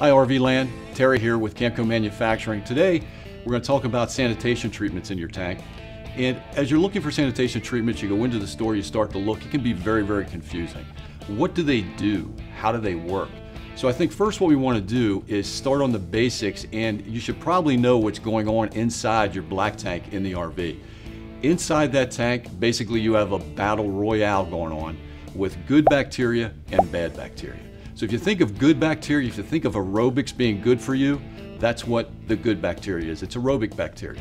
Hi RV Land, Terry here with Camco Manufacturing. Today we're going to talk about sanitation treatments in your tank. And as you're looking for sanitation treatments, you go into the store, you start to look, it can be very, very confusing. What do they do? How do they work? So I think first what we want to do is start on the basics, and you should probably know what's going on inside your black tank in the RV. Inside that tank, basically you have a battle royale going on with good bacteria and bad bacteria. So if you think of good bacteria, if you think of aerobics being good for you, that's what the good bacteria is. It's aerobic bacteria.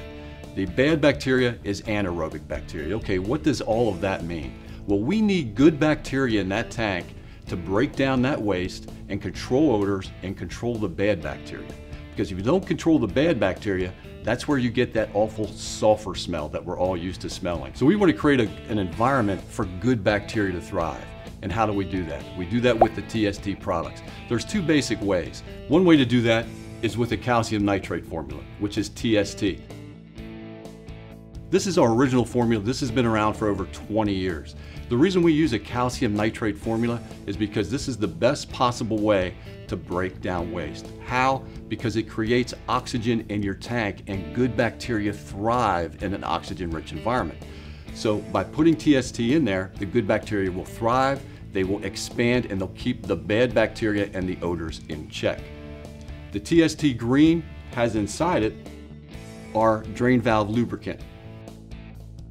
The bad bacteria is anaerobic bacteria. Okay, what does all of that mean? Well, we need good bacteria in that tank to break down that waste and control odors and control the bad bacteria. Because if you don't control the bad bacteria, that's where you get that awful sulfur smell that we're all used to smelling. So we want to create an environment for good bacteria to thrive. And how do we do that? We do that with the TST products. There's two basic ways. One way to do that is with the calcium nitrate formula, which is TST. This is our original formula. This has been around for over 20 years. The reason we use a calcium nitrate formula is because this is the best possible way to break down waste. How? Because it creates oxygen in your tank, and good bacteria thrive in an oxygen-rich environment. So by putting TST in there, the good bacteria will thrive, they will expand, and they'll keep the bad bacteria and the odors in check. The TST green has inside it our drain valve lubricant.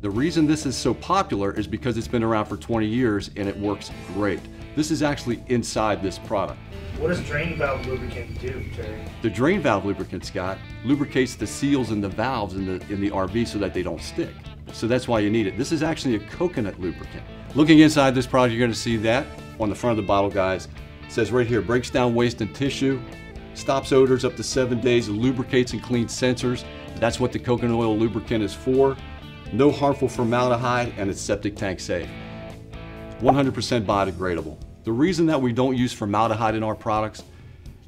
The reason this is so popular is because it's been around for 20 years and it works great. This is actually inside this product. What does drain valve lubricant do, Terry? The drain valve lubricant, Scott, lubricates the seals and the valves in the RV so that they don't stick. So that's why you need it. This is actually a coconut lubricant. Looking inside this product, you're going to see that on the front of the bottle, guys. It says right here, breaks down waste and tissue, stops odors up to 7 days, lubricates and cleans sensors. That's what the coconut oil lubricant is for. No harmful formaldehyde, and it's septic tank safe. 100% biodegradable. The reason that we don't use formaldehyde in our products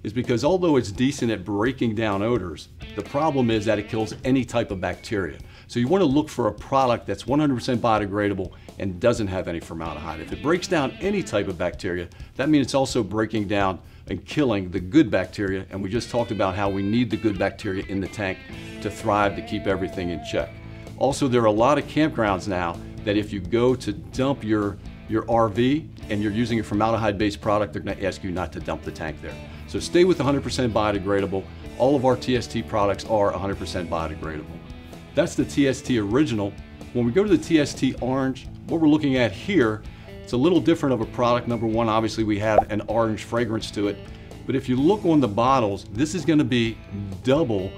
is because although it's decent at breaking down odors, the problem is that it kills any type of bacteria. So you want to look for a product that's 100% biodegradable and doesn't have any formaldehyde. If it breaks down any type of bacteria, that means it's also breaking down and killing the good bacteria, and we just talked about how we need the good bacteria in the tank to thrive, to keep everything in check. Also, there are a lot of campgrounds now that if you go to dump your RV and you're using a formaldehyde-based product, they're going to ask you not to dump the tank there. So stay with 100% biodegradable. All of our TST products are 100% biodegradable. That's the TST original. When we go to the TST Orange, what we're looking at here, it's a little different of a product. Number one, obviously we have an orange fragrance to it. But if you look on the bottles, this is going to be double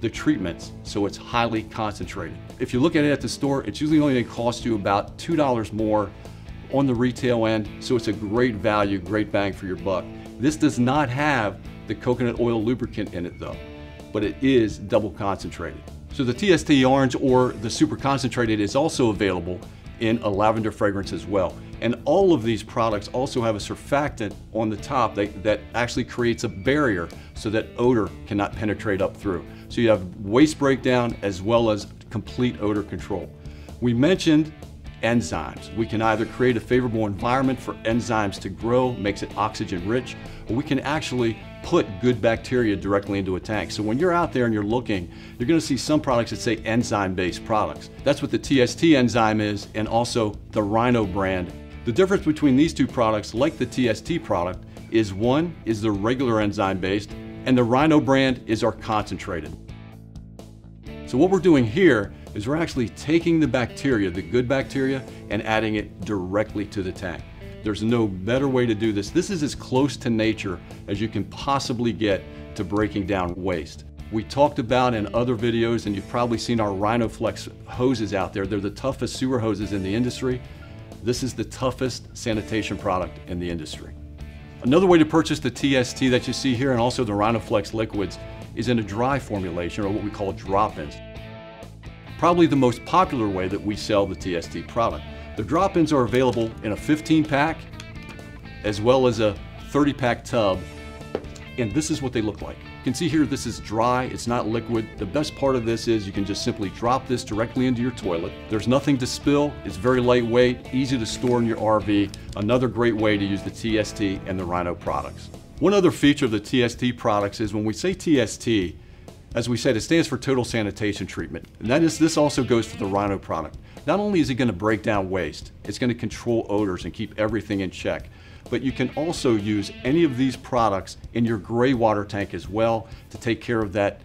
the treatments, so it's highly concentrated. If you look at it at the store, it's usually only going to cost you about $2 more on the retail end, so it's a great value, great bang for your buck. This does not have the coconut oil lubricant in it though, but it is double concentrated. So the TST Orange, or the super concentrated, is also available in a lavender fragrance as well. And all of these products also have a surfactant on the top that actually creates a barrier so that odor cannot penetrate up through. So you have waste breakdown as well as complete odor control. We mentioned enzymes. We can either create a favorable environment for enzymes to grow, makes it oxygen rich, or we can actually put good bacteria directly into a tank. So when you're out there and you're looking, you're going to see some products that say enzyme-based products. That's what the TST enzyme is, and also the Rhino brand. The difference between these two products, like the TST product, is one is the regular enzyme-based, and the Rhino brand is our concentrated. So what we're doing here is we're actually taking the bacteria, the good bacteria, and adding it directly to the tank. There's no better way to do this. This is as close to nature as you can possibly get to breaking down waste. We talked about in other videos, and you've probably seen our Rhino Flex hoses out there. They're the toughest sewer hoses in the industry. This is the toughest sanitation product in the industry. Another way to purchase the TST that you see here, and also the Rhino Flex liquids, is in a dry formulation, or what we call drop-ins. Probably the most popular way that we sell the TST product. The drop-ins are available in a 15-pack as well as a 30-pack tub, and this is what they look like. You can see here this is dry, it's not liquid. The best part of this is you can just simply drop this directly into your toilet. There's nothing to spill, it's very lightweight, easy to store in your RV. Another great way to use the TST and the Rhino products. One other feature of the TST products is when we say TST, as we said, it stands for Total Sanitation Treatment. And this also goes for the Rhino product. Not only is it going to break down waste, it's going to control odors and keep everything in check, but you can also use any of these products in your gray water tank as well to take care of that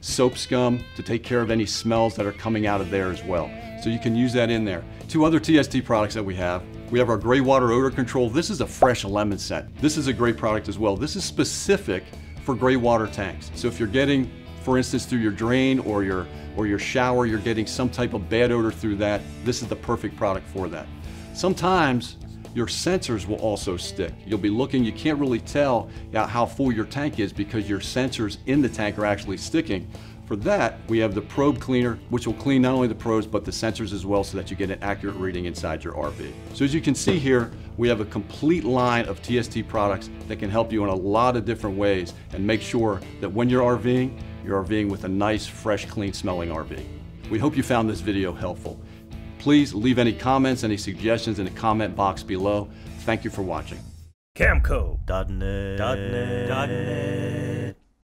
soap scum, to take care of any smells that are coming out of there as well. So you can use that in there. Two other TST products that we have our gray water odor control. This is a fresh lemon scent. This is a great product as well. This is specific for gray water tanks. So if you're getting, for instance, through your drain or your shower, you're getting some type of bad odor through that, this is the perfect product for that. Sometimes your sensors will also stick. You'll be looking, you can't really tell how full your tank is because your sensors in the tank are actually sticking. For that, we have the Probe Cleaner, which will clean not only the probes, but the sensors as well so that you get an accurate reading inside your RV. So as you can see here, we have a complete line of TST products that can help you in a lot of different ways and make sure that when you're RVing with a nice, fresh, clean smelling RV. We hope you found this video helpful. Please leave any comments, any suggestions in the comment box below. Thank you for watching. Camco.net.